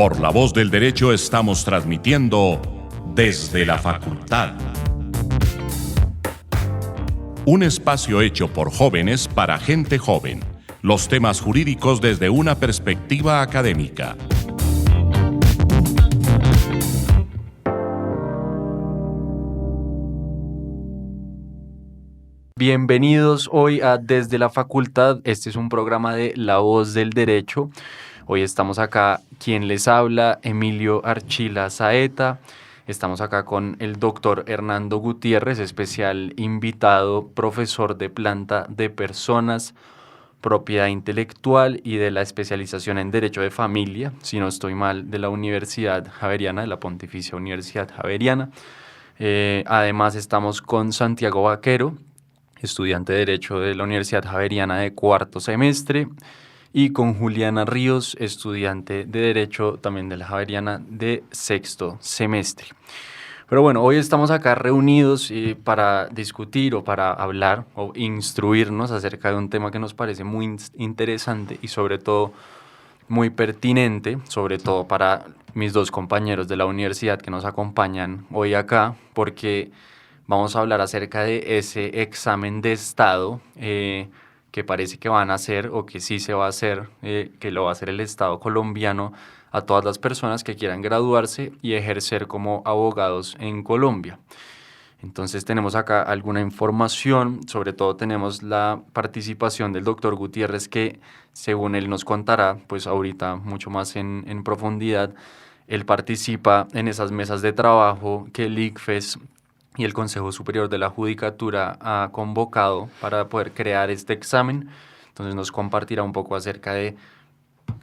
Por La Voz del Derecho estamos transmitiendo desde la facultad. Un espacio hecho por jóvenes para gente joven. Los temas jurídicos desde una perspectiva académica. Bienvenidos hoy a Desde la Facultad. Este es un programa de La Voz del Derecho. Hoy estamos acá, quien les habla, Emilio Archila Saeta. Estamos acá con el doctor Hernando Gutiérrez, especial invitado, profesor de planta de personas, propiedad intelectual y de la especialización en Derecho de Familia, si no estoy mal, de la Universidad Javeriana, de la Pontificia Universidad Javeriana. Además estamos con Santiago Vaquero, estudiante de Derecho de la Universidad Javeriana de cuarto semestre, y con Juliana Ríos, estudiante de Derecho también de la Javeriana de sexto semestre. Pero bueno, hoy estamos acá reunidos para discutir o para hablar o instruirnos acerca de un tema que nos parece muy interesante y sobre todo muy pertinente, sobre todo para mis dos compañeros de la universidad que nos acompañan hoy acá, porque vamos a hablar acerca de ese examen de estado que parece que van a hacer o que sí se va a hacer, que lo va a hacer el Estado colombiano a todas las personas que quieran graduarse y ejercer como abogados en Colombia. Entonces tenemos acá alguna información, sobre todo tenemos la participación del doctor Gutiérrez que, según él nos contará, pues ahorita mucho más en profundidad, él participa en esas mesas de trabajo que el ICFES y el Consejo Superior de la Judicatura ha convocado para poder crear este examen. Entonces nos compartirá un poco acerca de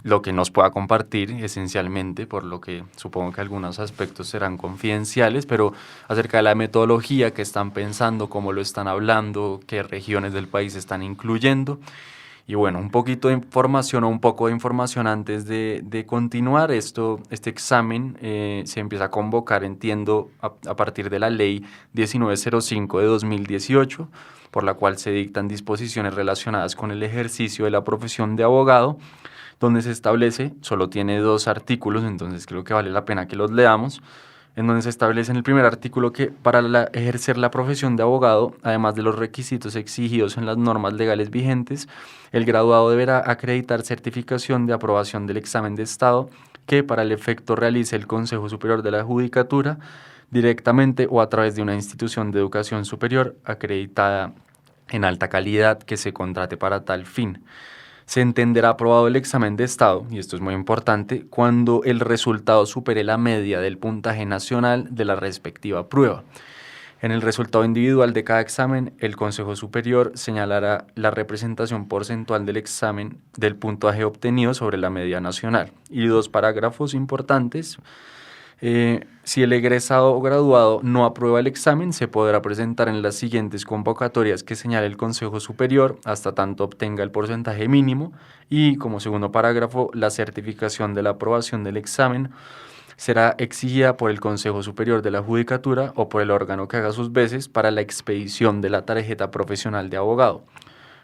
lo que nos pueda compartir esencialmente, por lo que supongo que algunos aspectos serán confidenciales, pero acerca de la metodología que están pensando, cómo lo están hablando, qué regiones del país están incluyendo. Y bueno, un poquito de información o un poco de información antes de continuar. Este examen se empieza a convocar, entiendo, a partir de la ley 1905 de 2018, por la cual se dictan disposiciones relacionadas con el ejercicio de la profesión de abogado, donde se establece, solo tiene 2 artículos, entonces creo que vale la pena que los leamos, en donde se establece en el primer artículo que para ejercer la profesión de abogado, además de los requisitos exigidos en las normas legales vigentes, el graduado deberá acreditar certificación de aprobación del examen de estado que para el efecto realice el Consejo Superior de la Judicatura directamente o a través de una institución de educación superior acreditada en alta calidad que se contrate para tal fin. Se entenderá aprobado el examen de estado, y esto es muy importante, cuando el resultado supere la media del puntaje nacional de la respectiva prueba. En el resultado individual de cada examen, el Consejo Superior señalará la representación porcentual del examen del puntaje obtenido sobre la media nacional. Y 2 parágrafos importantes. Si el egresado o graduado no aprueba el examen, se podrá presentar en las siguientes convocatorias que señale el Consejo Superior hasta tanto obtenga el porcentaje mínimo. Y como segundo parágrafo, la certificación de la aprobación del examen será exigida por el Consejo Superior de la Judicatura o por el órgano que haga sus veces para la expedición de la tarjeta profesional de abogado.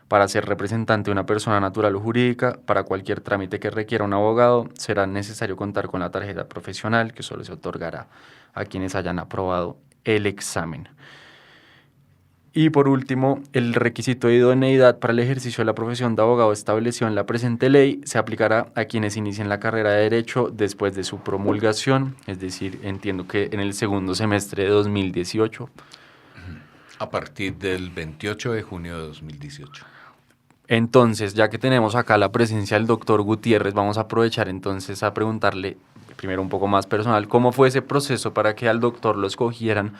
Para ser representante de una persona natural o jurídica, para cualquier trámite que requiera un abogado, será necesario contar con la tarjeta profesional que solo se otorgará a quienes hayan aprobado el examen. Y por último, el requisito de idoneidad para el ejercicio de la profesión de abogado establecido en la presente ley se aplicará a quienes inicien la carrera de Derecho después de su promulgación, es decir, entiendo que en el segundo semestre de 2018. A partir del 28 de junio de 2018. Entonces, ya que tenemos acá la presencia del doctor Gutiérrez, vamos a aprovechar entonces a preguntarle, primero un poco más personal, cómo fue ese proceso para que al doctor lo escogieran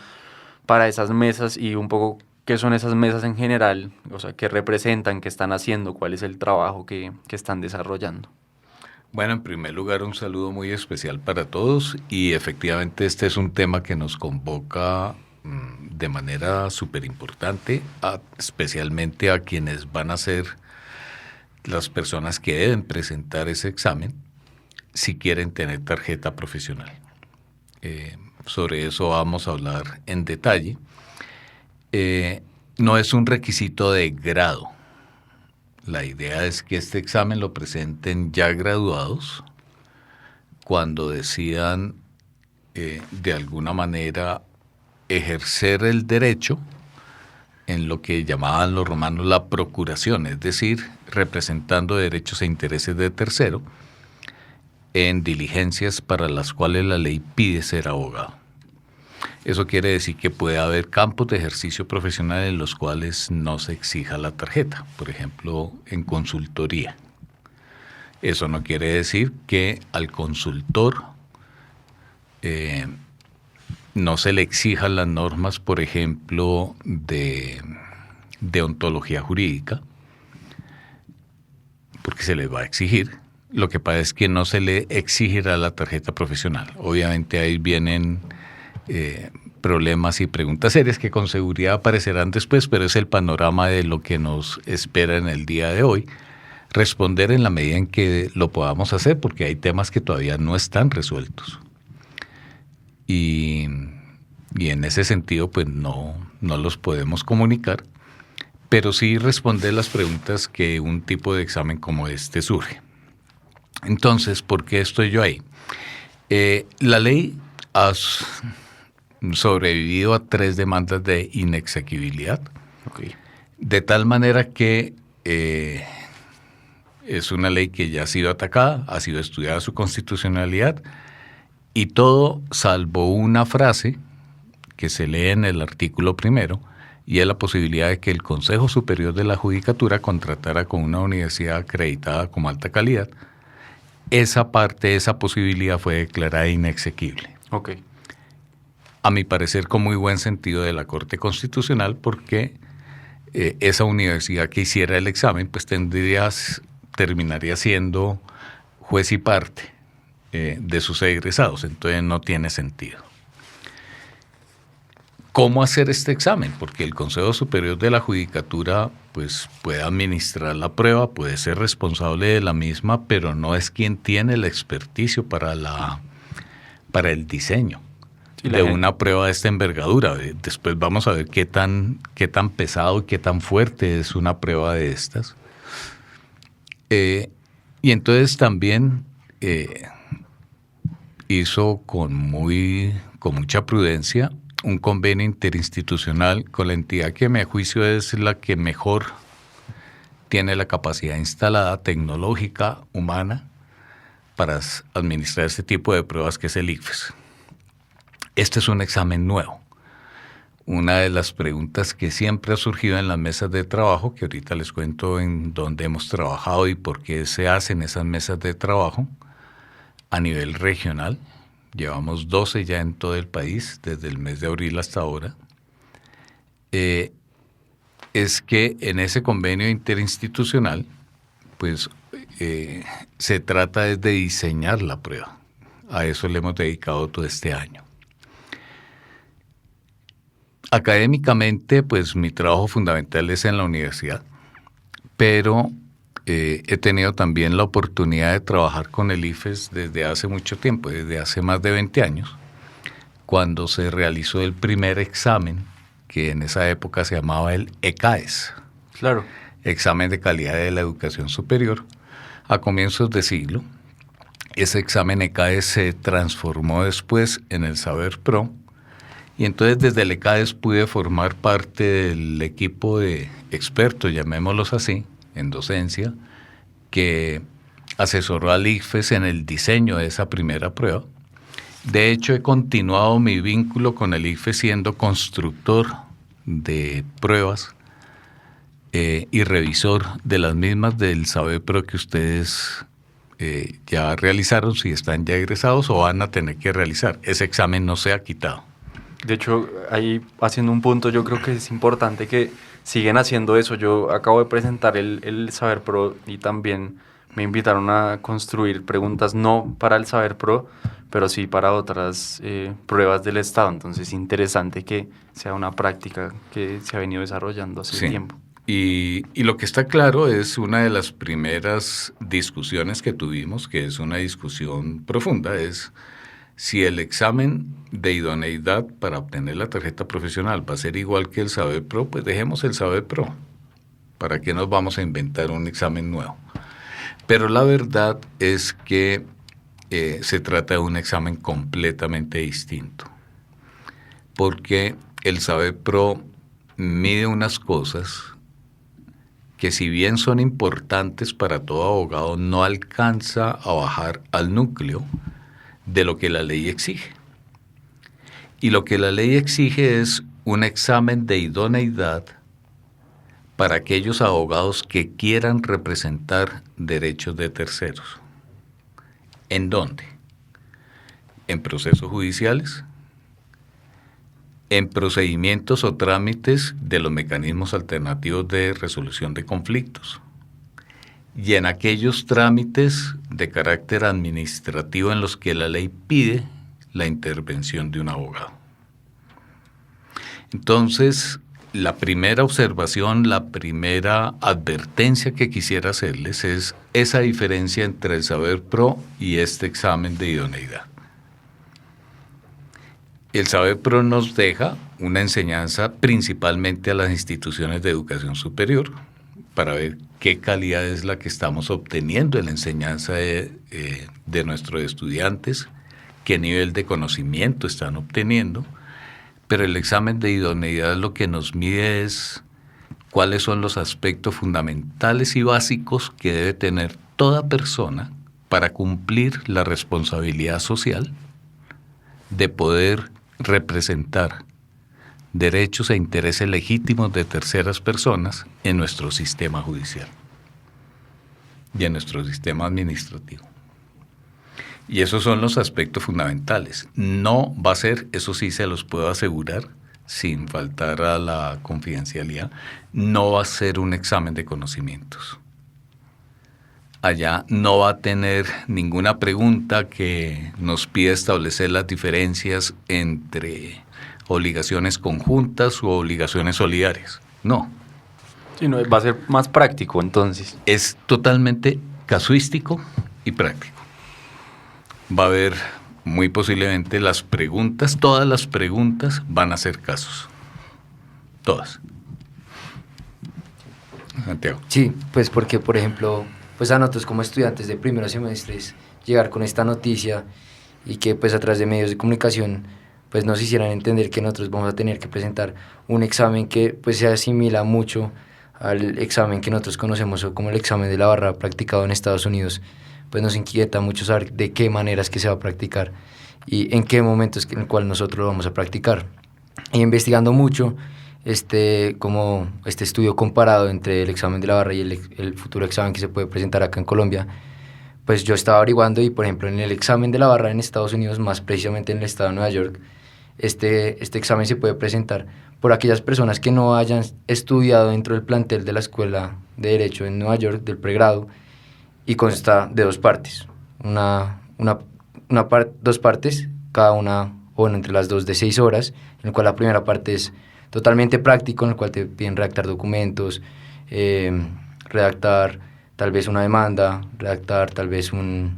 para esas mesas y un poco qué son esas mesas en general, o sea, qué representan, qué están haciendo, cuál es el trabajo que están desarrollando. Bueno, en primer lugar, un saludo muy especial para todos y efectivamente este es un tema que nos convoca de manera súper importante, especialmente a quienes van a ser las personas que deben presentar ese examen si quieren tener tarjeta profesional. Sobre eso vamos a hablar en detalle. No es un requisito de grado. La idea es que este examen lo presenten ya graduados cuando decidan de alguna manera ejercer el derecho en lo que llamaban los romanos la procuración, es decir, representando derechos e intereses de tercero en diligencias para las cuales la ley pide ser abogado. Eso quiere decir que puede haber campos de ejercicio profesional en los cuales no se exija la tarjeta, por ejemplo, en consultoría. Eso no quiere decir que al consultor no se le exijan las normas, por ejemplo, de ontología jurídica, porque se les va a exigir. Lo que pasa es que no se le exigirá la tarjeta profesional. Obviamente ahí vienen problemas y preguntas serias que con seguridad aparecerán después, pero es el panorama de lo que nos espera en el día de hoy. Responder en la medida en que lo podamos hacer, porque hay temas que todavía no están resueltos. Y en ese sentido, pues no los podemos comunicar, pero sí responder las preguntas que un tipo de examen como este surge. Entonces, ¿por qué estoy yo ahí? La ley ha sobrevivido a 3 demandas de inexequibilidad, de tal manera que es una ley que ya ha sido atacada, ha sido estudiada su constitucionalidad, y todo salvo una frase que se lee en el artículo 1, y es la posibilidad de que el Consejo Superior de la Judicatura contratara con una universidad acreditada como alta calidad. Esa parte, esa posibilidad fue declarada inexequible. A mi parecer, con muy buen sentido de la Corte Constitucional, porque esa universidad que hiciera el examen, pues terminaría siendo juez y parte de sus egresados, entonces no tiene sentido. ¿Cómo hacer este examen? Porque el Consejo Superior de la Judicatura pues, puede administrar la prueba, puede ser responsable de la misma, pero no es quien tiene el experticio para el diseño de una prueba de esta envergadura. Después vamos a ver qué tan pesado y qué tan fuerte es una prueba de estas. Y entonces también hizo con mucha prudencia un convenio interinstitucional con la entidad que a mi juicio es la que mejor tiene la capacidad instalada tecnológica, humana, para administrar este tipo de pruebas, que es el ICFES. Este es un examen nuevo. Una de las preguntas que siempre ha surgido en las mesas de trabajo, que ahorita les cuento en dónde hemos trabajado y por qué se hacen esas mesas de trabajo a nivel regional. Llevamos 12 ya en todo el país, desde el mes de abril hasta ahora. Es que en ese convenio interinstitucional, pues se trata de diseñar la prueba. A eso le hemos dedicado todo este año. Académicamente, pues mi trabajo fundamental es en la universidad, pero he tenido también la oportunidad de trabajar con el ICFES desde hace mucho tiempo, desde hace más de 20 años, cuando se realizó el primer examen, que en esa época se llamaba el ECAES. Claro. Examen de calidad de la educación superior, a comienzos de siglo. Ese examen ECAES se transformó después en el Saber Pro, y entonces desde el ECAES pude formar parte del equipo de expertos, llamémoslos así, en docencia, que asesoró al ICFES en el diseño de esa primera prueba. De hecho, he continuado mi vínculo con el ICFES siendo constructor de pruebas y revisor de las mismas del SABEPRO que ustedes ya realizaron, si están ya egresados o van a tener que realizar. Ese examen no se ha quitado. De hecho, ahí haciendo un punto, yo creo que es importante que siguen haciendo eso. Yo acabo de presentar el Saber Pro y también me invitaron a construir preguntas no para el Saber Pro, pero sí para otras pruebas del Estado. Entonces es interesante que sea una práctica que se ha venido desarrollando hace tiempo. Y lo que está claro es una de las primeras discusiones que tuvimos, que es una discusión profunda, es si el examen de idoneidad para obtener la tarjeta profesional va a ser igual que el Saber Pro, pues dejemos el Saber Pro. ¿Para qué nos vamos a inventar un examen nuevo? Pero la verdad es que se trata de un examen completamente distinto, porque el SABEPRO mide unas cosas que, si bien son importantes para todo abogado, no alcanza a bajar al núcleo de lo que la ley exige. Y lo que la ley exige es un examen de idoneidad para aquellos abogados que quieran representar derechos de terceros. ¿En dónde? En procesos judiciales, en procedimientos o trámites de los mecanismos alternativos de resolución de conflictos y en aquellos trámites de carácter administrativo en los que la ley pide la intervención de un abogado. Entonces, la primera observación, la primera advertencia que quisiera hacerles es esa diferencia entre el SABEPRO y este examen de idoneidad. El SABEPRO nos deja una enseñanza principalmente a las instituciones de educación superior para ver qué calidad es la que estamos obteniendo en la enseñanza de nuestros estudiantes, qué nivel de conocimiento están obteniendo, pero el examen de idoneidad lo que nos mide es cuáles son los aspectos fundamentales y básicos que debe tener toda persona para cumplir la responsabilidad social de poder representar derechos e intereses legítimos de terceras personas en nuestro sistema judicial y en nuestro sistema administrativo. Y esos son los aspectos fundamentales. No va a ser, eso sí se los puedo asegurar, sin faltar a la confidencialidad, no va a ser un examen de conocimientos. Allá no va a tener ninguna pregunta que nos pida establecer las diferencias entre obligaciones conjuntas u obligaciones solidarias. No. Sí, no, va a ser más práctico entonces. Es totalmente casuístico y práctico. Va a haber muy posiblemente las preguntas, todas las preguntas van a ser casos. Todas. Santiago. Sí, pues porque, por ejemplo, pues a nosotros como estudiantes de primeros semestres, llegar con esta noticia y que pues a través de medios de comunicación pues nos hicieran entender que nosotros vamos a tener que presentar un examen que pues se asimila mucho al examen que nosotros conocemos como el examen de la barra practicado en Estados Unidos, pues nos inquieta mucho saber de qué maneras que se va a practicar y en qué momentos en el cual nosotros lo vamos a practicar. Y investigando mucho, como este estudio comparado entre el examen de la barra y el futuro examen que se puede presentar acá en Colombia, pues yo estaba averiguando y, por ejemplo, en el examen de la barra en Estados Unidos, más precisamente en el estado de Nueva York, este examen se puede presentar por aquellas personas que no hayan estudiado dentro del plantel de la Escuela de Derecho en Nueva York, del pregrado, y consta de dos partes, dos partes, cada una, bueno, entre las dos de 6 horas, en el cual la primera parte es totalmente práctico, en el cual te piden redactar documentos, redactar tal vez una demanda, redactar tal vez un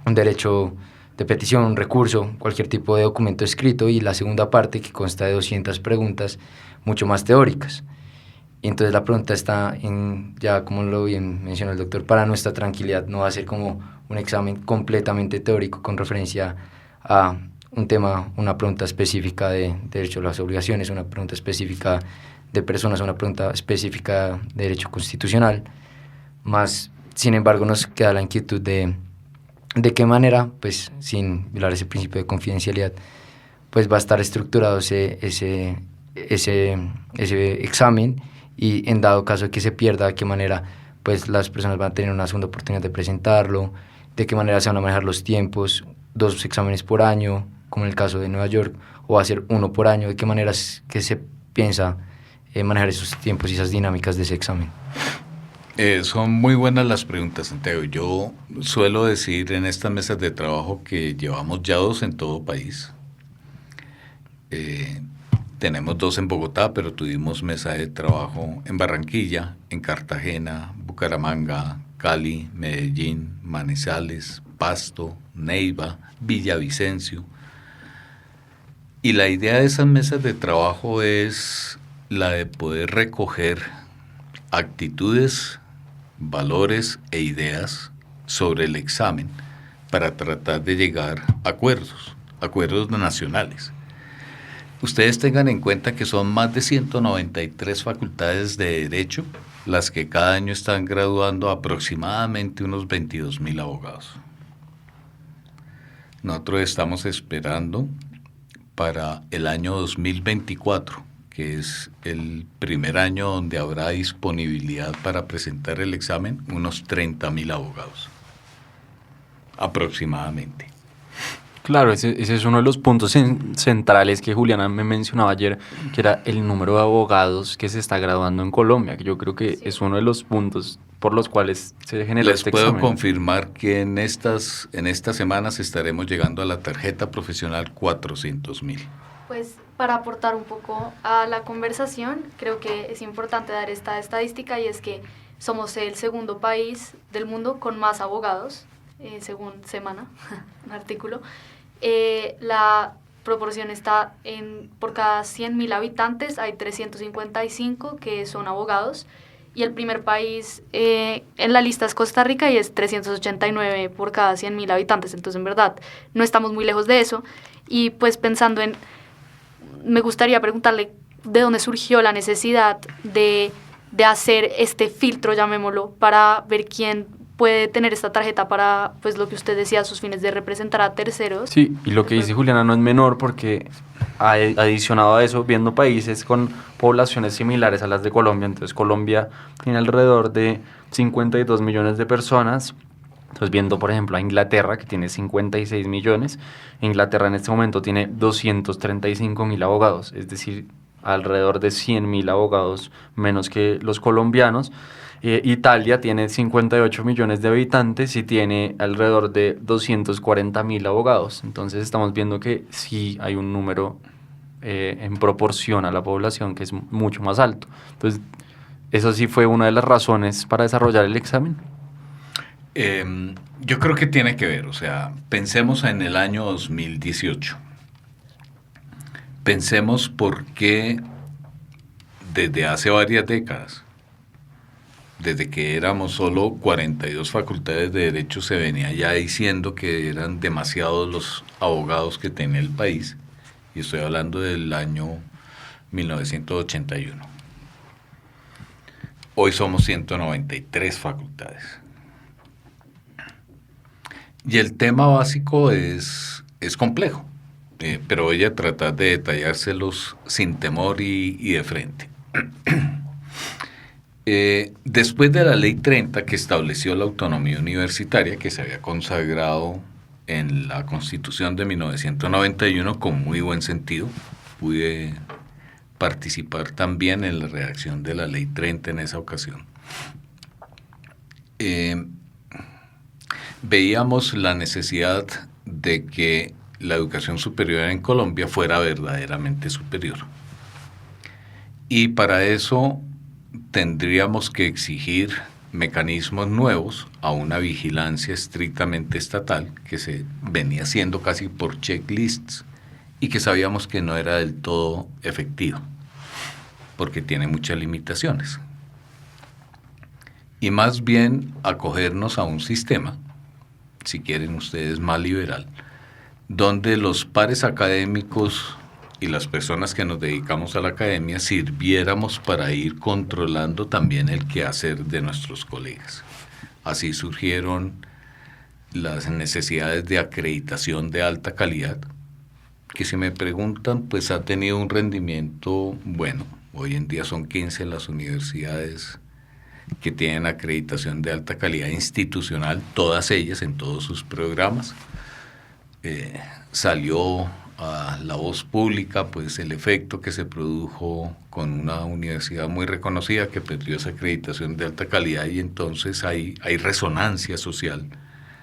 derecho de petición, un recurso, cualquier tipo de documento escrito, y la segunda parte que consta de 200 preguntas mucho más teóricas. Y entonces la pregunta está ya como lo bien mencionó el doctor, para nuestra tranquilidad no va a ser como un examen completamente teórico con referencia a un tema, una pregunta específica de derecho a las obligaciones, una pregunta específica de personas, una pregunta específica de derecho constitucional, más sin embargo nos queda la inquietud de qué manera, pues sin violar ese principio de confidencialidad, pues va a estar estructurado ese examen, y en dado caso de que se pierda, de qué manera pues las personas van a tener una segunda oportunidad de presentarlo, de qué manera se van a manejar los tiempos, 2 exámenes por año, como en el caso de Nueva York, o va a ser 1 por año, de qué manera que se piensa manejar esos tiempos y esas dinámicas de ese examen. Son muy buenas las preguntas, Santiago. Yo suelo decir en estas mesas de trabajo que llevamos ya 2 en todo país. Tenemos 2 en Bogotá, pero tuvimos mesa de trabajo en Barranquilla, en Cartagena, Bucaramanga, Cali, Medellín, Manizales, Pasto, Neiva, Villavicencio. Y la idea de esas mesas de trabajo es la de poder recoger actitudes, valores e ideas sobre el examen para tratar de llegar a acuerdos nacionales. Ustedes tengan en cuenta que son más de 193 facultades de Derecho las que cada año están graduando aproximadamente unos 22.000 abogados. Nosotros estamos esperando para el año 2024, que es el primer año donde habrá disponibilidad para presentar el examen, unos 30.000 abogados, aproximadamente. Claro, ese es uno de los puntos centrales que Juliana me mencionaba ayer, que era el número de abogados que se está graduando en Colombia, que yo creo que es uno de los puntos por los cuales se generó Les este puedo examen. confirmar que en estas semanas estaremos llegando a la tarjeta profesional 400.000. Pues para aportar un poco a la conversación, creo que es importante dar esta estadística, y es que somos el segundo país del mundo con más abogados, según Semana, un artículo. La proporción está por cada 100.000 habitantes hay 355 que son abogados, y el primer país en la lista es Costa Rica, y es 389 por cada 100.000 habitantes. Entonces, en verdad, no estamos muy lejos de eso. Y pues pensando me gustaría preguntarle de dónde surgió la necesidad de hacer este filtro, llamémoslo, para ver quién puede tener esta tarjeta para, pues, lo que usted decía, sus fines de representar a terceros. Sí, y lo que dice Juliana no es menor, porque adicionado a eso, viendo países con poblaciones similares a las de Colombia, entonces Colombia tiene alrededor de 52 millones de personas. Entonces, viendo, por ejemplo, a Inglaterra, que tiene 56 millones, Inglaterra en este momento tiene 235.000 abogados, es decir, alrededor de 100.000 abogados menos que los colombianos. Italia tiene 58 millones de habitantes y tiene alrededor de 240.000 abogados. Entonces, estamos viendo que sí hay un número en proporción a la población que es mucho más alto. Entonces, eso sí fue una de las razones para desarrollar el examen. Yo creo que tiene que ver, o sea, pensemos en el año 2018. Pensemos por qué desde hace varias décadas, desde que éramos solo 42 facultades de Derecho, se venía ya diciendo que eran demasiados los abogados que tenía el país, y estoy hablando del año 1981. Hoy somos 193 facultades. Y el tema básico es complejo, pero voy a tratar de detallárselos sin temor y de frente. Después de la Ley 30, que estableció la autonomía universitaria, que se había consagrado en la Constitución de 1991 con muy buen sentido, pude participar también en la redacción de la Ley 30 en esa ocasión. Veíamos la necesidad de que la educación superior en Colombia fuera verdaderamente superior. Y para eso tendríamos que exigir mecanismos nuevos a una vigilancia estrictamente estatal que se venía haciendo casi por checklists y que sabíamos que no era del todo efectivo porque tiene muchas limitaciones. Y más bien acogernos a un sistema, si quieren ustedes, más liberal, donde los pares académicos y las personas que nos dedicamos a la academia sirviéramos para ir controlando también el quehacer de nuestros colegas. Así surgieron las necesidades de acreditación de alta calidad, que si me preguntan, pues ha tenido un rendimiento bueno. Hoy en día son 15 las universidades que tienen acreditación de alta calidad institucional, todas ellas en todos sus programas. Salió a la voz pública pues el efecto que se produjo con una universidad muy reconocida que perdió esa acreditación de alta calidad, y entonces hay resonancia social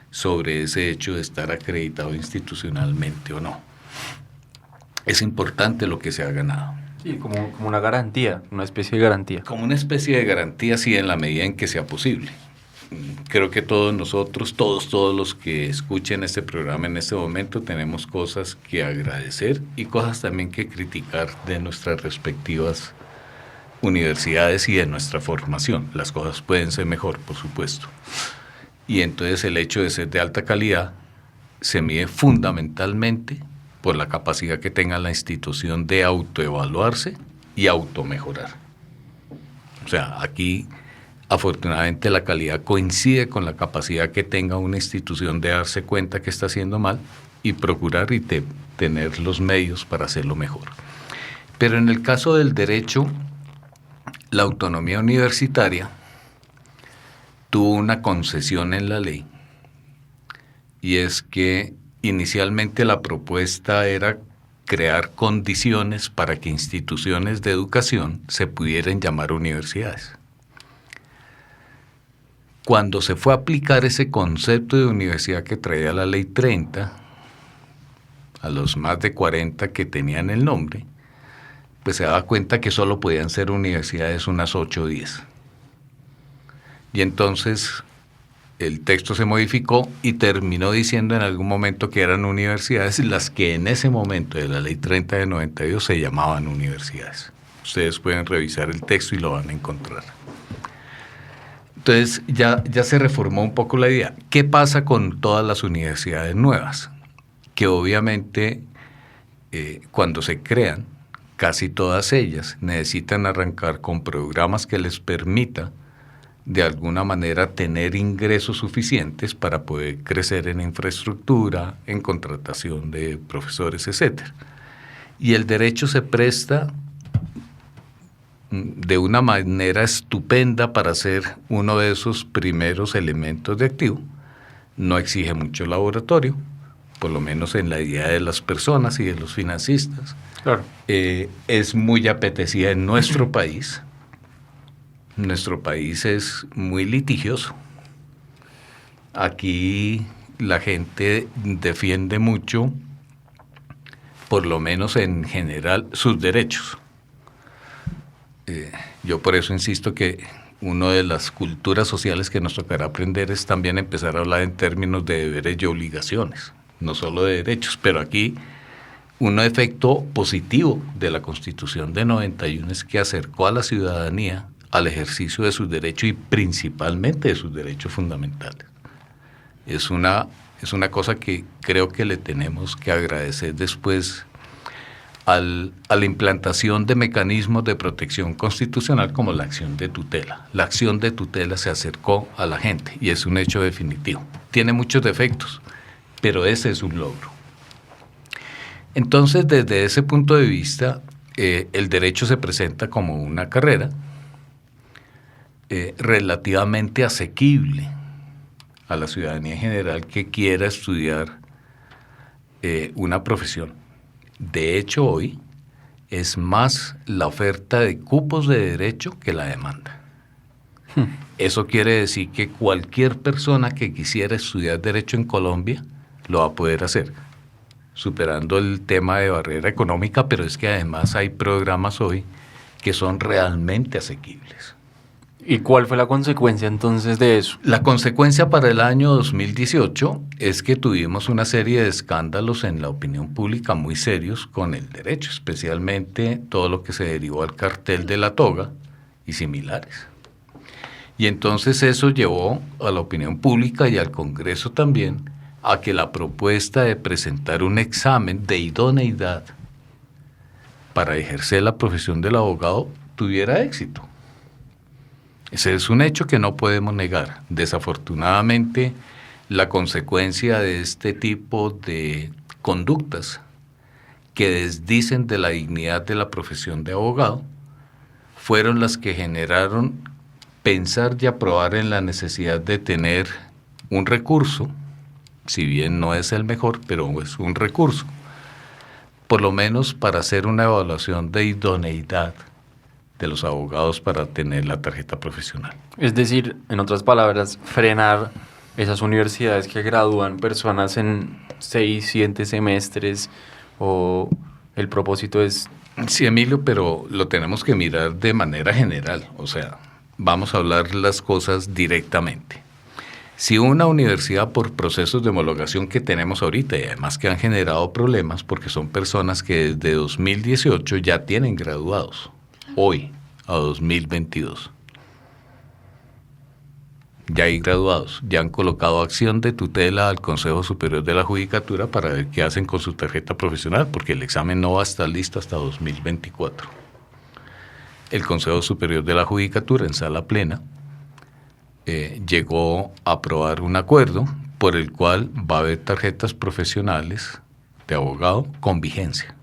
sobre ese hecho de estar acreditado institucionalmente o no. Es importante lo que se ha ganado. Sí, como una garantía, una especie de garantía. Como una especie de garantía, sí, en la medida en que sea posible. Creo que todos nosotros, todos los que escuchen este programa en este momento, tenemos cosas que agradecer y cosas también que criticar de nuestras respectivas universidades y de nuestra formación. Las cosas pueden ser mejor, por supuesto. Y entonces el hecho de ser de alta calidad se mide fundamentalmente por la capacidad que tenga la institución de autoevaluarse y automejorar. O sea, aquí afortunadamente la calidad coincide con la capacidad que tenga una institución de darse cuenta que está haciendo mal y procurar y tener los medios para hacerlo mejor. Pero en el caso del derecho, la autonomía universitaria tuvo una concesión en la ley, y es que inicialmente la propuesta era crear condiciones para que instituciones de educación se pudieran llamar universidades. Cuando se fue a aplicar ese concepto de universidad que traía la ley 30, a los más de 40 que tenían el nombre, pues se daba cuenta que solo podían ser universidades unas 8 o 10. Y entonces el texto se modificó y terminó diciendo en algún momento que eran universidades las que en ese momento de la ley 30 de 92 se llamaban universidades. Ustedes pueden revisar el texto y lo van a encontrar. Entonces ya se reformó un poco la idea. ¿Qué pasa con todas las universidades nuevas? Que obviamente cuando se crean, casi todas ellas necesitan arrancar con programas que les permita de alguna manera tener ingresos suficientes para poder crecer en infraestructura, en contratación de profesores, etc. Y el derecho se presta de una manera estupenda para ser uno de esos primeros elementos de activo. No exige mucho laboratorio, por lo menos en la idea de las personas y de los financistas. Claro. Es muy apetecida en nuestro país. Nuestro país es muy litigioso. Aquí la gente defiende mucho, por lo menos en general, sus derechos. Yo por eso insisto que una de las culturas sociales que nos tocará aprender es también empezar a hablar en términos de deberes y obligaciones, no solo de derechos, pero aquí un efecto positivo de la Constitución de 91 es que acercó a la ciudadanía al ejercicio de sus derechos y principalmente de sus derechos fundamentales. Es una cosa que creo que le tenemos que agradecer después a la implantación de mecanismos de protección constitucional como la acción de tutela. La acción de tutela se acercó a la gente y es un hecho definitivo. Tiene muchos defectos, pero ese es un logro. Entonces, desde ese punto de vista, el derecho se presenta como una carrera relativamente asequible a la ciudadanía en general que quiera estudiar una profesión. De hecho, hoy es más la oferta de cupos de derecho que la demanda. Eso quiere decir que cualquier persona que quisiera estudiar derecho en Colombia lo va a poder hacer, superando el tema de barrera económica, pero es que además hay programas hoy que son realmente asequibles. ¿Y cuál fue la consecuencia entonces de eso? La consecuencia para el año 2018 es que tuvimos una serie de escándalos en la opinión pública muy serios con el derecho, especialmente todo lo que se derivó al cartel de la toga y similares. Y entonces eso llevó a la opinión pública y al Congreso también a que la propuesta de presentar un examen de idoneidad para ejercer la profesión del abogado tuviera éxito. Ese es un hecho que no podemos negar. Desafortunadamente, la consecuencia de este tipo de conductas que desdicen de la dignidad de la profesión de abogado fueron las que generaron pensar y aprobar en la necesidad de tener un recurso, si bien no es el mejor, pero es un recurso, por lo menos para hacer una evaluación de idoneidad de los abogados para tener la tarjeta profesional. Es decir, en otras palabras, frenar esas universidades que gradúan personas en 6, 7 semestres, o el propósito es... Sí, Emilio, pero lo tenemos que mirar de manera general, o sea, vamos a hablar las cosas directamente. Si una universidad, por procesos de homologación que tenemos ahorita, y además que han generado problemas porque son personas que desde 2018 ya tienen graduados, hoy a 2022. ya hay graduados, ya han colocado acción de tutela al Consejo Superior de la Judicatura para ver qué hacen con su tarjeta profesional, porque el examen no va a estar listo hasta 2024. El Consejo Superior de la Judicatura, en sala plena, llegó a aprobar un acuerdo por el cual va a haber tarjetas profesionales de abogado con vigencia,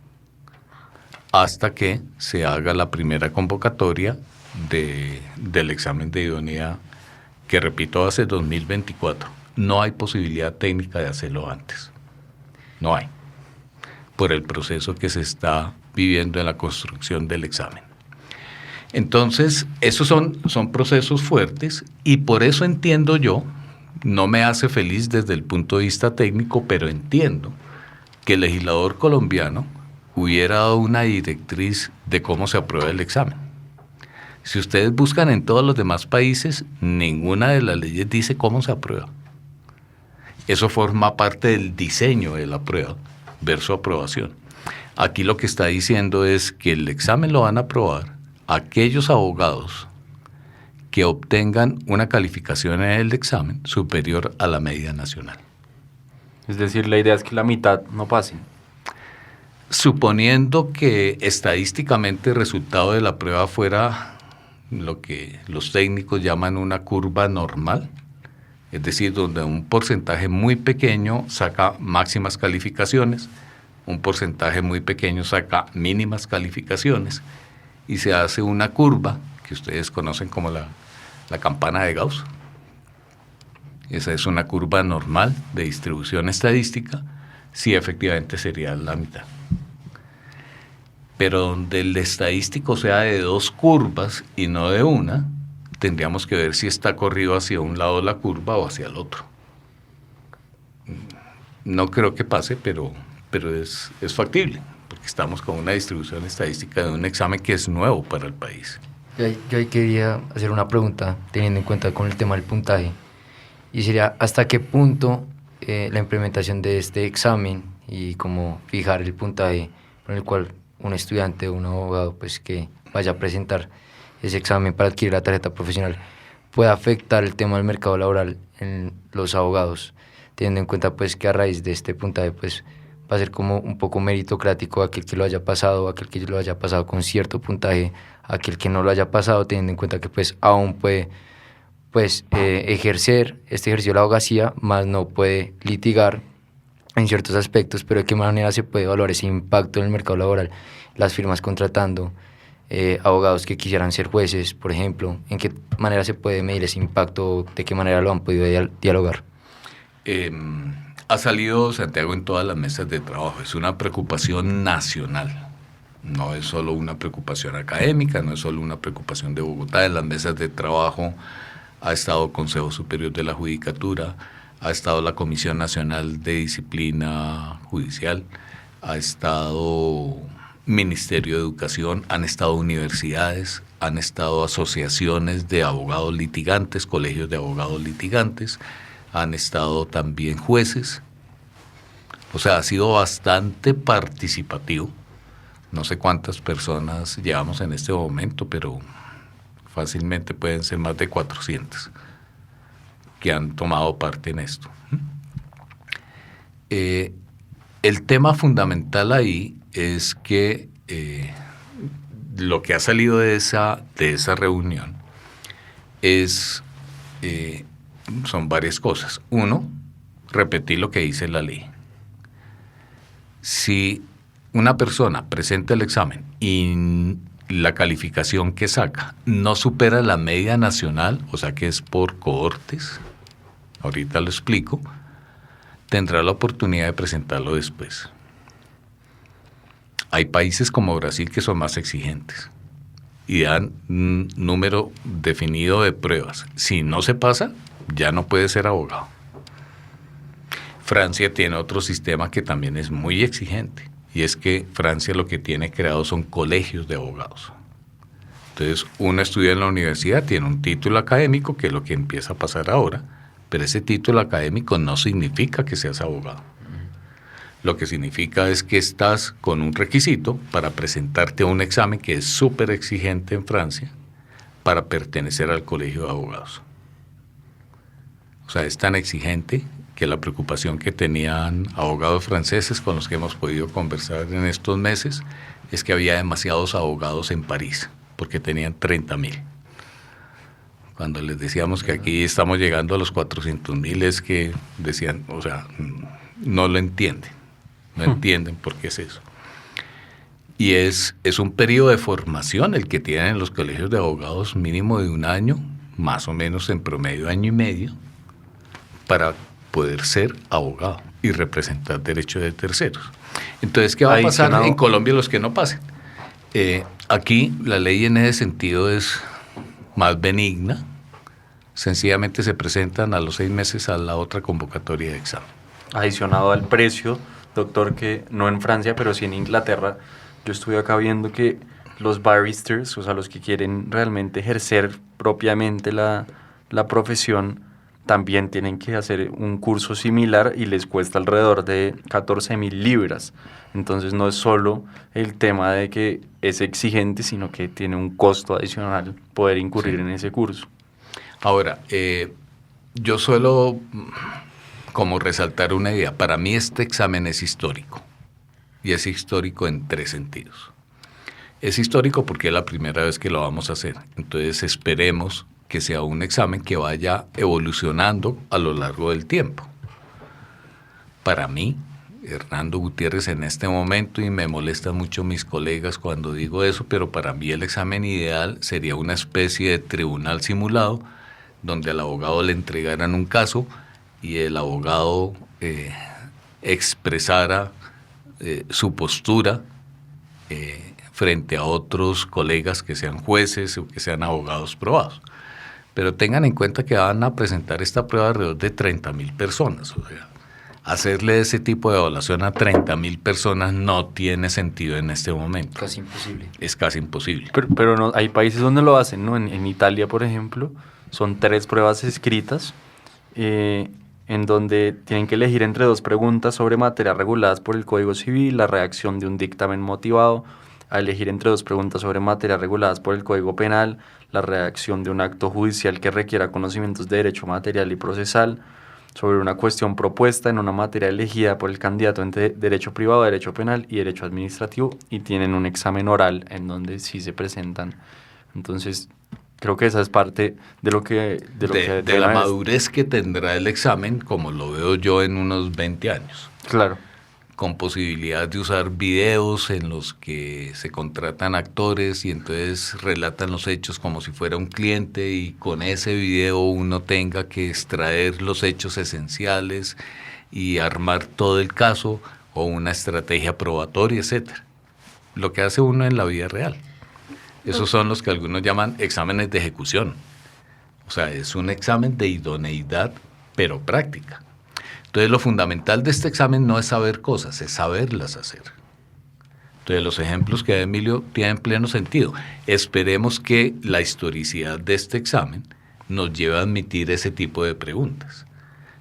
hasta que se haga la primera convocatoria del examen de idoneidad, que repito, va a ser 2024. No hay posibilidad técnica de hacerlo antes. No hay. Por el proceso que se está viviendo en la construcción del examen. Entonces, esos son procesos fuertes y por eso entiendo yo, no me hace feliz desde el punto de vista técnico, pero entiendo que el legislador colombiano hubiera dado una directriz de cómo se aprueba el examen. Si ustedes buscan en todos los demás países, ninguna de las leyes dice cómo se aprueba. Eso forma parte del diseño de la prueba, ver su aprobación. Aquí lo que está diciendo es que el examen lo van a aprobar aquellos abogados que obtengan una calificación en el examen superior a la media nacional. Es decir, la idea es que la mitad no pase. Suponiendo que estadísticamente el resultado de la prueba fuera lo que los técnicos llaman una curva normal, es decir, donde un porcentaje muy pequeño saca máximas calificaciones, un porcentaje muy pequeño saca mínimas calificaciones, y se hace una curva que ustedes conocen como la campana de Gauss. Esa es una curva normal de distribución estadística, sí, efectivamente sería la mitad. Pero donde el estadístico sea de dos curvas y no de una, tendríamos que ver si está corrido hacia un lado de la curva o hacia el otro. No creo que pase, pero es factible, porque estamos con una distribución estadística de un examen que es nuevo para el país. Yo ahí quería hacer una pregunta, teniendo en cuenta con el tema del puntaje, y sería, ¿hasta qué punto la implementación de este examen y cómo fijar el puntaje con el cual un estudiante o un abogado pues que vaya a presentar ese examen para adquirir la tarjeta profesional puede afectar el tema del mercado laboral en los abogados, teniendo en cuenta pues que a raíz de este puntaje pues va a ser como un poco meritocrático aquel que lo haya pasado, aquel que lo haya pasado con cierto puntaje, aquel que no lo haya pasado, teniendo en cuenta que pues aún puede pues ejercer este ejercicio de la abogacía, más no puede litigar en ciertos aspectos, pero de qué manera se puede evaluar ese impacto en el mercado laboral, las firmas contratando abogados que quisieran ser jueces, por ejemplo, en qué manera se puede medir ese impacto, de qué manera lo han podido dialogar. Ha salido, Santiago, en todas las mesas de trabajo, es una preocupación nacional, no es solo una preocupación académica, no es solo una preocupación de Bogotá. En las mesas de trabajo ha estado Consejo Superior de la Judicatura, ha estado la Comisión Nacional de Disciplina Judicial, ha estado Ministerio de Educación, han estado universidades, han estado asociaciones de abogados litigantes, colegios de abogados litigantes, han estado también jueces. O sea, ha sido bastante participativo. No sé cuántas personas llevamos en este momento, pero fácilmente pueden ser más de 400 que han tomado parte en esto. El tema fundamental ahí es que lo que ha salido de esa reunión son varias cosas. Uno, repetir lo que dice la ley. Si una persona presenta el examen y la calificación que saca no supera la media nacional, o sea que es por cohortes, ahorita lo explico, tendrá la oportunidad de presentarlo después. Hay países como Brasil que son más exigentes y dan un número definido de pruebas. Si no se pasa, ya no puede ser abogado. Francia tiene otro sistema que también es muy exigente, y es que Francia lo que tiene creado son colegios de abogados. Entonces, uno estudia en la universidad, tiene un título académico, que es lo que empieza a pasar ahora, pero ese título académico no significa que seas abogado. Lo que significa es que estás con un requisito para presentarte a un examen que es súper exigente en Francia para pertenecer al colegio de abogados. O sea, es tan exigente que la preocupación que tenían abogados franceses con los que hemos podido conversar en estos meses es que había demasiados abogados en París, porque tenían 30.000. Cuando les decíamos que aquí estamos llegando a los 400.000, es que decían, o sea, no lo entienden, no entienden por qué es eso. Y es un periodo de formación el que tienen en los colegios de abogados mínimo de 1 año, más o menos en promedio 1 año y medio, para poder ser abogado y representar derechos de terceros. Entonces, ¿qué va a pasar en Colombia los que no pasen? Aquí la ley en ese sentido es más benigna. Sencillamente se presentan a los 6 meses a la otra convocatoria de examen. Adicionado al precio, doctor, que no en Francia, pero sí en Inglaterra, yo estuve acá viendo que los barristers, o sea, los que quieren realmente ejercer propiamente la profesión, también tienen que hacer un curso similar y les cuesta alrededor de 14.000 libras. Entonces no es solo el tema de que es exigente, sino que tiene un costo adicional poder incurrir en ese curso. Ahora, yo suelo como resaltar una idea. Para mí este examen es histórico, y es histórico en 3 sentidos. Es histórico porque es la primera vez que lo vamos a hacer, entonces esperemos que sea un examen que vaya evolucionando a lo largo del tiempo. Para mí, Hernando Gutiérrez, en este momento, y me molestan mucho mis colegas cuando digo eso, pero para mí el examen ideal sería una especie de tribunal simulado, donde al abogado le entregaran un caso y el abogado expresara su postura frente a otros colegas que sean jueces o que sean abogados probados. Pero tengan en cuenta que van a presentar esta prueba alrededor de 30.000 personas. O sea, hacerle ese tipo de evaluación a 30.000 personas no tiene sentido en este momento. Casi imposible. Es casi imposible. Pero no, hay países donde lo hacen, ¿no? En Italia, por ejemplo, son 3 pruebas escritas en donde tienen que elegir entre 2 preguntas sobre materias reguladas por el Código Civil, la redacción de un dictamen motivado, a elegir entre 2 preguntas sobre materias reguladas por el Código Penal, la redacción de un acto judicial que requiera conocimientos de derecho material y procesal, sobre una cuestión propuesta en una materia elegida por el candidato entre derecho privado, derecho penal y derecho administrativo, y tienen un examen oral en donde sí se presentan. Entonces, creo que esa es parte de lo que... De la madurez que tendrá el examen, como lo veo yo en unos 20 años. Claro. Con posibilidad de usar videos en los que se contratan actores y entonces relatan los hechos como si fuera un cliente, y con ese video uno tenga que extraer los hechos esenciales y armar todo el caso o una estrategia probatoria, etcétera. Lo que hace uno en la vida real. Esos son los que algunos llaman exámenes de ejecución. O sea, es un examen de idoneidad, pero práctica. Entonces, lo fundamental de este examen no es saber cosas, es saberlas hacer. Entonces, los ejemplos que da Emilio tienen pleno sentido. Esperemos que la historicidad de este examen nos lleve a admitir ese tipo de preguntas.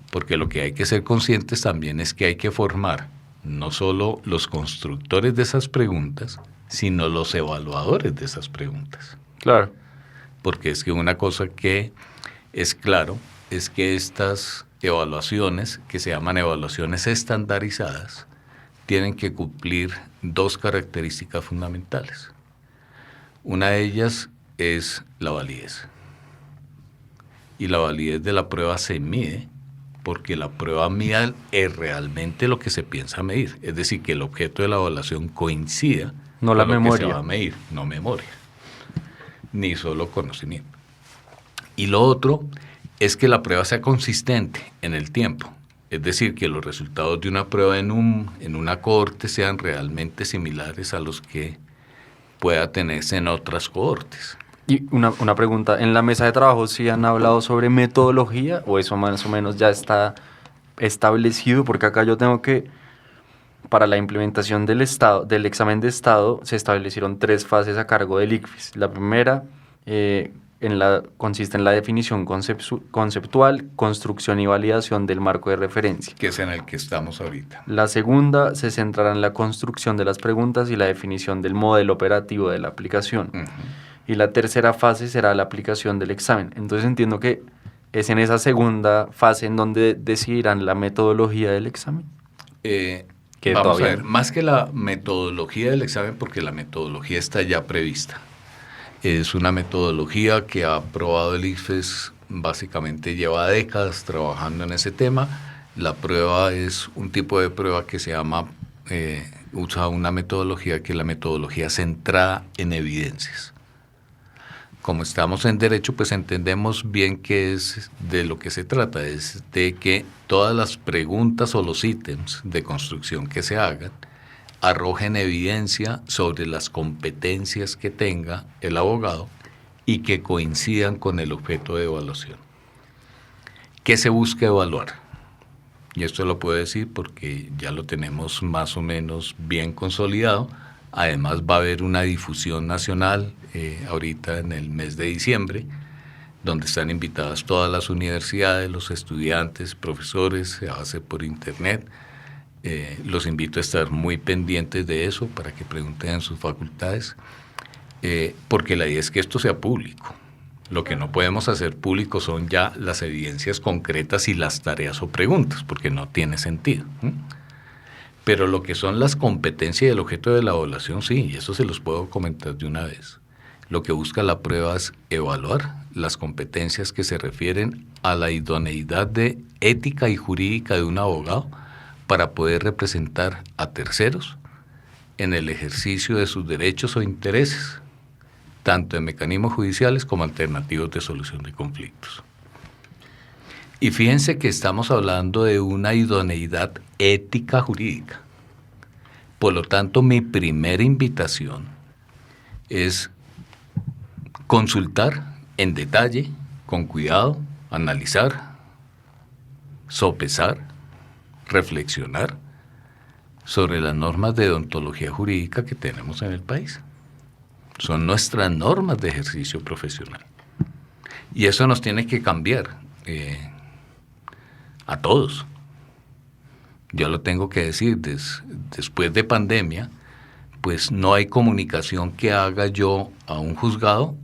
Porque lo que hay que ser conscientes también es que hay que formar no solo los constructores de esas preguntas, sino los evaluadores de esas preguntas. Claro. Porque es que una cosa que es claro es que estas evaluaciones, que se llaman evaluaciones estandarizadas, tienen que cumplir 2 características fundamentales. Una de ellas es la validez. Y la validez de la prueba se mide porque la prueba mide es realmente lo que se piensa medir. Es decir, que el objeto de la evaluación coincida no la con lo memoria. que se va a medir, no memoria, ni solo conocimiento. Y lo otro es que la prueba sea consistente en el tiempo. Es decir, que los resultados de una prueba en una cohorte sean realmente similares a los que pueda tenerse en otras cohortes. Y una pregunta, ¿en la mesa de trabajo sí han hablado sobre metodología o eso más o menos ya está establecido? Porque acá yo tengo que, para la implementación del examen de estado, se establecieron 3 fases a cargo del ICFES. La primera consiste en la definición conceptual, construcción y validación del marco de referencia. Que es en el que estamos ahorita. La segunda se centrará en la construcción de las preguntas y la definición del modelo operativo de la aplicación. Y la tercera fase será la aplicación del examen. Entonces entiendo que ¿Es en esa segunda fase en donde decidirán la metodología del examen? Que Vamos todavía a ver, más que la metodología del examen, porque la metodología está ya prevista. Es una metodología que ha aprobado el ICFES, básicamente lleva décadas trabajando en ese tema. La prueba es un tipo de prueba que se llama, usa una metodología que es la metodología centrada en evidencias. Como estamos en derecho, pues entendemos bien qué es de lo que se trata, es de que todas las preguntas o los ítems de construcción que se hagan arrojen evidencia sobre las competencias que tenga el abogado y que coincidan con el objeto de evaluación. ¿Qué se busca evaluar? Y esto lo puedo decir porque ya lo tenemos más o menos bien consolidado. Además va a haber una difusión nacional ahorita en el mes de diciembre, donde están invitadas todas las universidades, los estudiantes, profesores, se hace por internet. Los invito a estar muy pendientes de eso para que pregunten en sus facultades, porque la idea es que esto sea público. Lo que no podemos hacer público son ya las evidencias concretas y las tareas o preguntas, porque no tiene sentido. Pero lo que son las competencias y el objeto de la evaluación, sí, y eso se los puedo comentar de una vez. Lo que busca la prueba es evaluar las competencias que se refieren a la idoneidad de ética y jurídica de un abogado para poder representar a terceros en el ejercicio de sus derechos o intereses, tanto en mecanismos judiciales como alternativos de solución de conflictos. Y fíjense que estamos hablando de una idoneidad ética jurídica. Por lo tanto, mi primera invitación es consultar en detalle, con cuidado, analizar, sopesar, reflexionar sobre las normas de deontología jurídica que tenemos en el país. Son nuestras normas de ejercicio profesional. Y eso nos tiene que cambiar a todos. Yo lo tengo que decir, después de pandemia, pues no hay comunicación que haga yo a un juzgado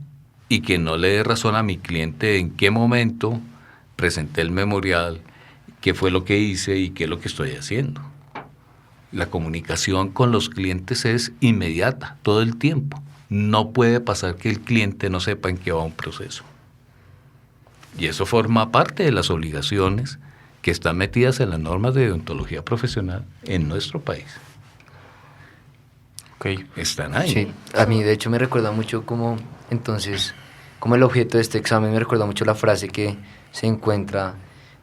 y que no le dé razón a mi cliente en qué momento presenté el memorial, qué fue lo que hice y qué es lo que estoy haciendo. La comunicación con los clientes es inmediata, todo el tiempo. No puede pasar que el cliente no sepa en qué va un proceso. Y eso forma parte de las obligaciones que están metidas en las normas de deontología profesional en nuestro país. Okay. Están ahí. Sí, a mí de hecho me recuerda mucho como el objeto de este examen, me recuerda mucho la frase que se encuentra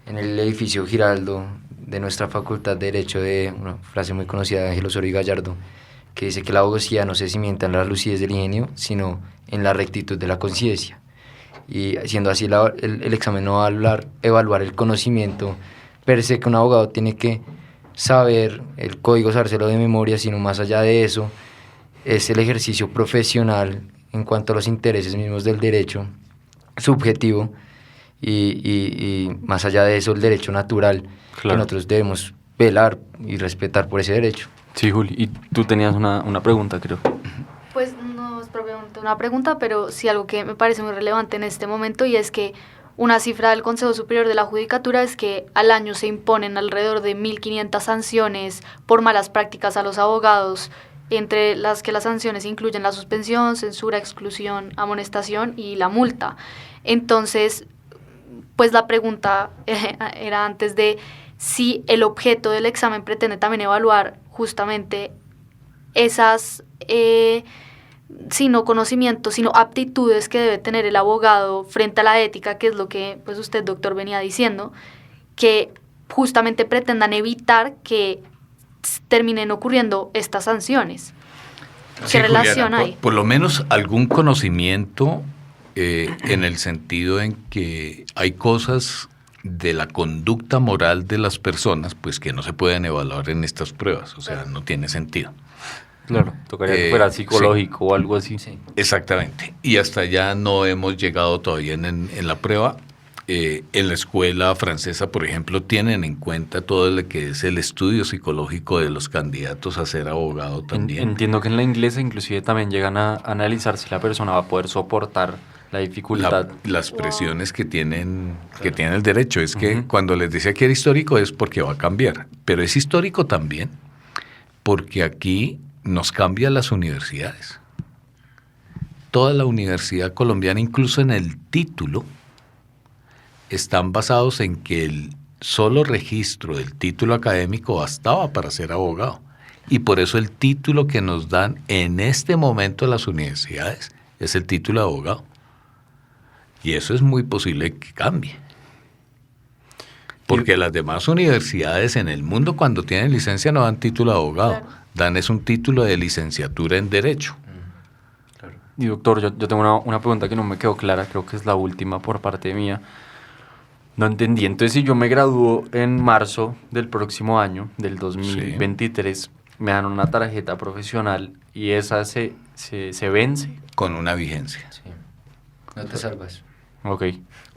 en el edificio Giraldo de nuestra Facultad de Derecho, de una frase muy conocida de Ángel Osorio y Gallardo, que dice que la abogacía no se cimienta en la lucidez del ingenio, sino en la rectitud de la conciencia. Y siendo así, el examen no va a evaluar el conocimiento per se que un abogado tiene que saber, el código sabérselo de memoria, sino más allá de eso, es el ejercicio profesional en cuanto a los intereses mismos del derecho subjetivo y más allá de eso el derecho natural, claro, que nosotros debemos velar y respetar por ese derecho. Sí, Juli, y tú tenías una pregunta, creo. Pues no es propiamente una pregunta, pero sí algo que me parece muy relevante en este momento, y es que una cifra del Consejo Superior de la Judicatura es que al año se imponen alrededor de 1.500 sanciones por malas prácticas a los abogados, entre las que las sanciones incluyen la suspensión, censura, exclusión, amonestación y la multa. Entonces, pues la pregunta era antes de si el objeto del examen pretende también evaluar justamente esas, no conocimientos, sino aptitudes que debe tener el abogado frente a la ética, que es lo que pues usted, doctor, venía diciendo, que justamente pretendan evitar que terminen ocurriendo estas sanciones. ¿Qué Sí, relación Juliana, hay? por lo menos algún conocimiento en el sentido en que hay cosas de la conducta moral de las personas pues que no se pueden evaluar en estas pruebas, o sea, no tiene sentido. Claro, tocaría que fuera psicológico o algo así. Sí. Exactamente, y hasta allá no hemos llegado todavía en la prueba. En la escuela francesa, por ejemplo, tienen en cuenta todo lo que es el estudio psicológico de los candidatos a ser abogado también. Entiendo que en la inglesa inclusive también llegan a analizar si la persona va a poder soportar La dificultad. Las presiones que tienen el derecho. Es que cuando les decía que era histórico es porque va a cambiar, pero es histórico también porque aquí nos cambian las universidades. Toda la universidad colombiana, incluso en el título, están basados en que el solo registro del título académico bastaba para ser abogado. Y por eso el título que nos dan en este momento las universidades es el título de abogado. Y eso es muy posible que cambie. Porque las demás universidades en el mundo cuando tienen licencia no dan título de abogado, Claro. dan es un título de licenciatura en Derecho. Y doctor, yo tengo una pregunta que no me quedó clara, creo que es la última por parte mía. No entendí. Entonces, si yo me gradúo en marzo del próximo año, del 2023, me dan una tarjeta profesional y esa se vence. Con una vigencia. Sí. No te salvas. Ok.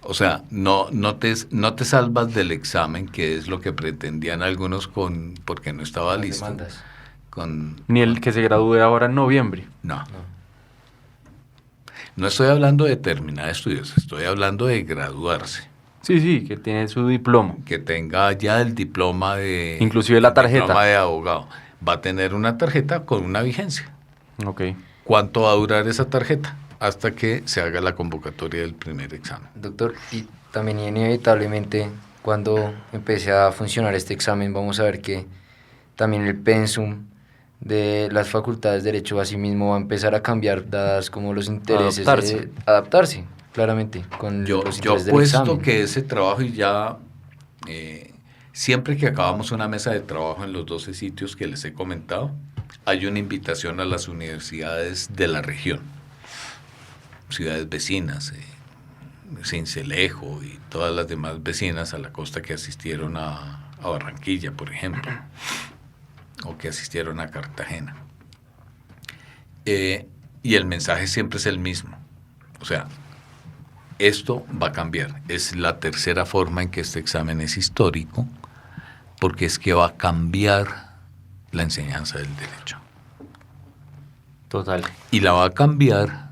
O sea, no te salvas del examen, que es lo que pretendían algunos porque no estaba Las listo. demandas. Ni el que se gradúe ahora en noviembre. No. No estoy hablando de terminar estudios, estoy hablando de graduarse. Sí, que tiene su diploma. Que tenga ya el diploma de... Inclusive la tarjeta. Diploma de abogado. Va a tener una tarjeta con una vigencia. Ok. ¿Cuánto va a durar esa tarjeta? Hasta que se haga la convocatoria del primer examen. Doctor, y también inevitablemente cuando empiece a funcionar este examen vamos a ver que también el pensum de las facultades de Derecho asimismo va a empezar a cambiar dadas como los intereses Adaptarse. de adaptarse, claramente, con Yo los intereses del puesto examen. que ese trabajo y ya, siempre que acabamos una mesa de trabajo en los 12 sitios que les he comentado, hay una invitación a las universidades de la región, ciudades vecinas, Sincelejo y todas las demás vecinas a la costa que asistieron a Barranquilla, por ejemplo, o que asistieron a Cartagena. Y el mensaje siempre es el mismo. O sea, esto va a cambiar. Es la tercera forma en que este examen es histórico, porque es que va a cambiar la enseñanza del derecho. Total. Y la va a cambiar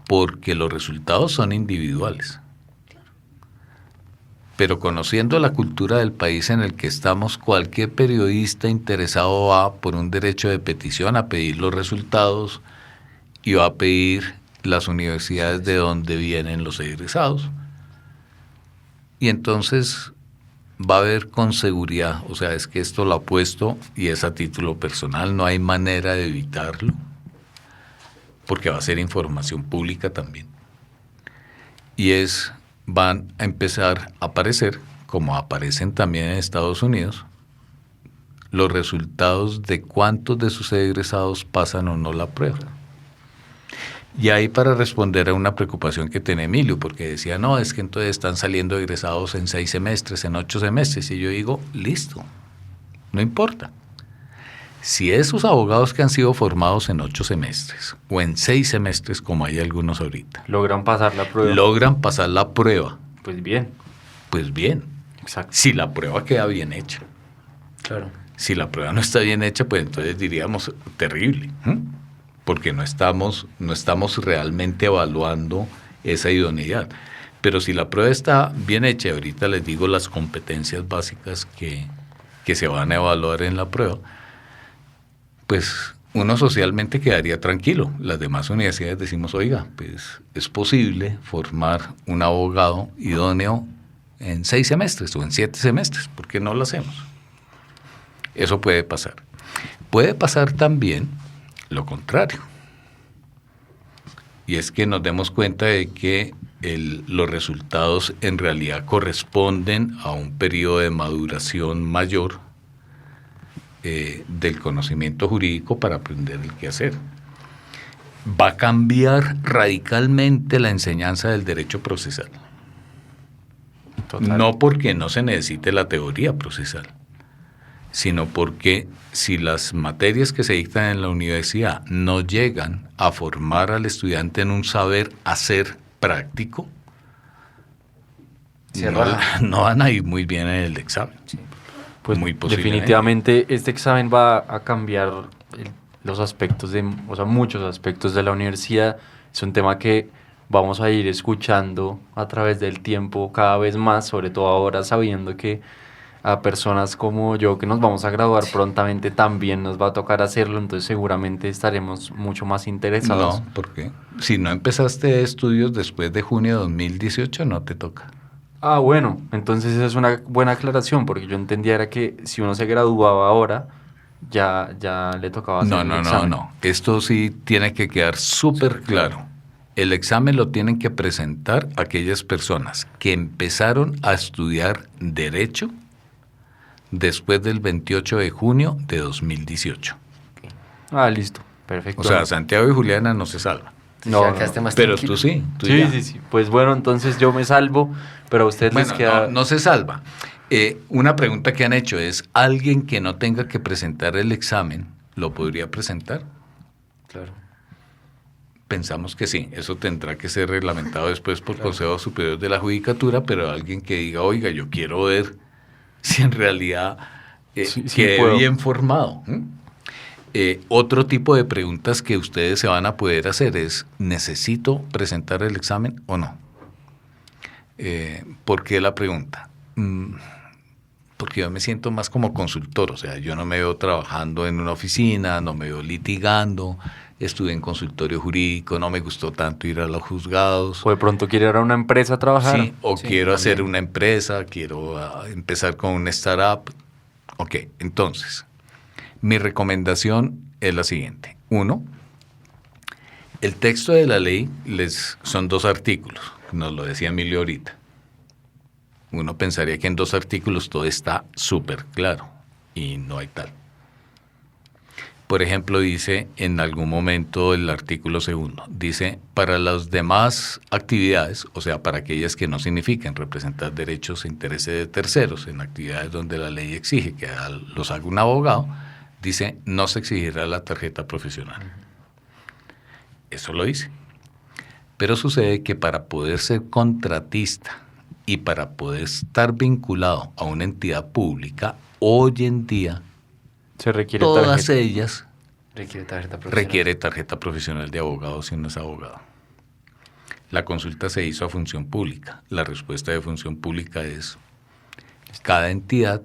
porque los resultados son individuales. Pero conociendo la cultura del país en el que estamos, cualquier periodista interesado va por un derecho de petición a pedir los resultados y va a pedir las universidades de donde vienen los egresados. Y entonces va a haber con seguridad, o sea, es que esto lo apuesto y es a título personal, no hay manera de evitarlo, porque va a ser información pública también. Y van a empezar a aparecer, como aparecen también en Estados Unidos, los resultados de cuántos de sus egresados pasan o no la prueba. Y ahí para responder a una preocupación que tiene Emilio, porque decía, no, es que entonces están saliendo egresados en 6 semestres, en 8 semestres, y yo digo, listo, no importa. Si esos abogados que han sido formados en 8 semestres o en 6 semestres, como hay algunos ahorita, Logran pasar la prueba. logran pasar la prueba, Pues bien. pues bien, Exacto. si la prueba queda bien hecha. Claro. Si la prueba no está bien hecha, pues entonces diríamos terrible, porque no estamos realmente evaluando esa idoneidad. Pero si la prueba está bien hecha, y ahorita les digo las competencias básicas que se van a evaluar en la prueba, pues uno socialmente quedaría tranquilo. Las demás universidades decimos, oiga, pues es posible formar un abogado idóneo en 6 semestres o en 7 semestres, ¿por qué no lo hacemos? Eso puede pasar. Puede pasar también lo contrario. Y es que nos demos cuenta de que los resultados en realidad corresponden a un periodo de maduración mayor del conocimiento jurídico para aprender el qué hacer. Va a cambiar radicalmente la enseñanza del derecho procesal. Total. No porque no se necesite la teoría procesal, sino porque si las materias que se dictan en la universidad no llegan a formar al estudiante en un saber hacer práctico, no van a ir muy bien en el examen. Sí. Pues muy posiblemente. definitivamente este examen va a cambiar los aspectos muchos aspectos de la universidad. Es un tema que vamos a ir escuchando a través del tiempo cada vez más, sobre todo ahora sabiendo que a personas como yo que nos vamos a graduar prontamente también nos va a tocar hacerlo, entonces seguramente estaremos mucho más interesados. No, ¿por qué? Si no empezaste estudios después de junio de 2018, no te toca. Ah, bueno, entonces esa es una buena aclaración, porque yo entendía era que si uno se graduaba ahora, ya le tocaba hacer el examen. No. Esto sí tiene que quedar súper claro. El examen lo tienen que presentar aquellas personas que empezaron a estudiar Derecho después del 28 de junio de 2018. Ah, listo, perfecto. O sea, Santiago y Juliana no se salvan. No, Ya quedaste más Pero tranquilo. tú sí. Tú sí, ya. sí. Pues bueno, entonces yo me salvo, pero a ustedes les Bueno, queda... no se salva. Una pregunta que han hecho es, ¿alguien que no tenga que presentar el examen lo podría presentar? Claro. Pensamos que sí, eso tendrá que ser reglamentado después por Consejo Superior de la Judicatura, pero alguien que diga, oiga, yo quiero ver si en realidad Sí, quedé puedo. bien formado. Otro tipo de preguntas que ustedes se van a poder hacer es, ¿necesito presentar el examen o no? ¿Por qué la pregunta? Porque yo me siento más como consultor, o sea, yo no me veo trabajando en una oficina, no me veo litigando, estuve en consultorio jurídico, no me gustó tanto ir a los juzgados. O de pronto quiere ir a una empresa a trabajar. Sí, o Sí, quiero hacer también. una empresa, quiero empezar con una startup. Ok, entonces, mi recomendación es la siguiente. 1, el texto de la ley son 2 artículos, nos lo decía Emilio ahorita. Uno pensaría que en 2 artículos todo está súper claro y no hay tal. Por ejemplo, dice en algún momento el artículo 2, dice, para las demás actividades, o sea, para aquellas que no significan representar derechos e intereses de terceros, en actividades donde la ley exige que los haga un abogado, dice, no se exigirá la tarjeta profesional. Eso lo dice. Pero sucede que para poder ser contratista y para poder estar vinculado a una entidad pública, hoy en día, Se requiere todas tarjeta. ellas Requiere tarjeta profesional. requiere tarjeta profesional de abogado si no es abogado. La consulta se hizo a función pública. La respuesta de función pública es, cada entidad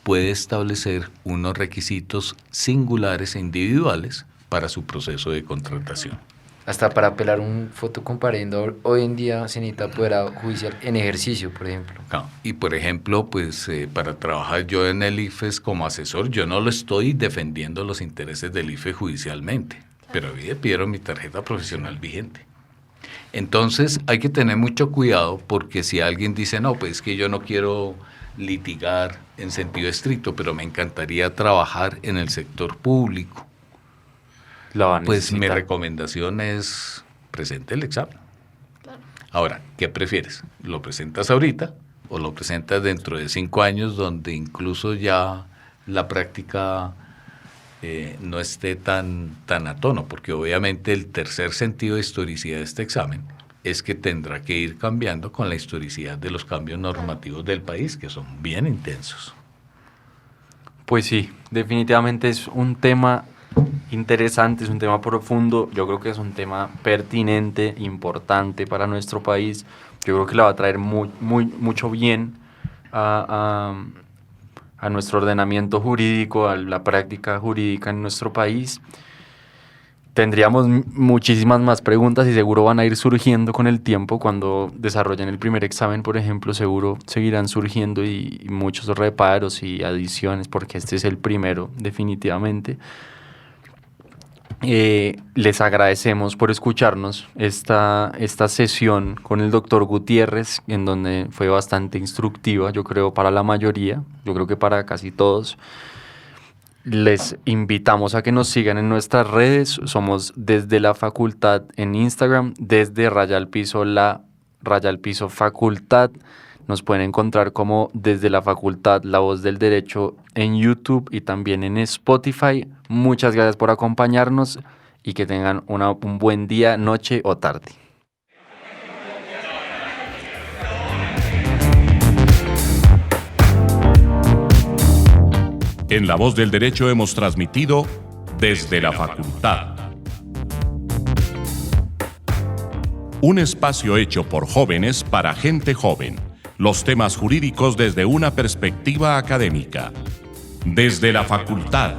puede establecer unos requisitos singulares e individuales para su proceso de contratación. Hasta para apelar un fotocompariendo, hoy en día se necesita poder judicial en ejercicio, por ejemplo. Y por ejemplo, pues para trabajar yo en el IFES como asesor, yo no lo estoy defendiendo los intereses del IFES judicialmente, pero a mí me pidieron mi tarjeta profesional vigente. Entonces hay que tener mucho cuidado porque si alguien dice, no, pues es que yo no quiero litigar en sentido estricto, pero me encantaría trabajar en el sector público, La va a pues mi necesitar. recomendación es presente el examen. Claro. Ahora, ¿qué prefieres? ¿Lo presentas ahorita o lo presentas dentro de 5 años donde incluso ya la práctica no esté tan a tono? Porque obviamente el tercer sentido de historicidad de este examen es que tendrá que ir cambiando con la historicidad de los cambios normativos del país, que son bien intensos. Pues sí, definitivamente es un tema interesante, es un tema profundo, yo creo que es un tema pertinente, importante para nuestro país, yo creo que le va a traer mucho bien a nuestro ordenamiento jurídico, a la práctica jurídica en nuestro país. Tendríamos muchísimas más preguntas y seguro van a ir surgiendo con el tiempo. Cuando desarrollen el primer examen, por ejemplo, seguro seguirán surgiendo y muchos reparos y adiciones, porque este es el primero definitivamente. Les agradecemos por escucharnos esta sesión con el doctor Gutiérrez, en donde fue bastante instructiva, yo creo, para la mayoría, yo creo que para casi todos. Les invitamos a que nos sigan en nuestras redes. Somos Desde la Facultad en Instagram, desde _la_ facultad. Nos pueden encontrar como Desde la Facultad, La Voz del Derecho en YouTube y también en Spotify. Muchas gracias por acompañarnos y que tengan un buen día, noche o tarde. En La Voz del Derecho hemos transmitido Desde la Facultad. Un espacio hecho por jóvenes para gente joven. Los temas jurídicos desde una perspectiva académica. Desde la facultad.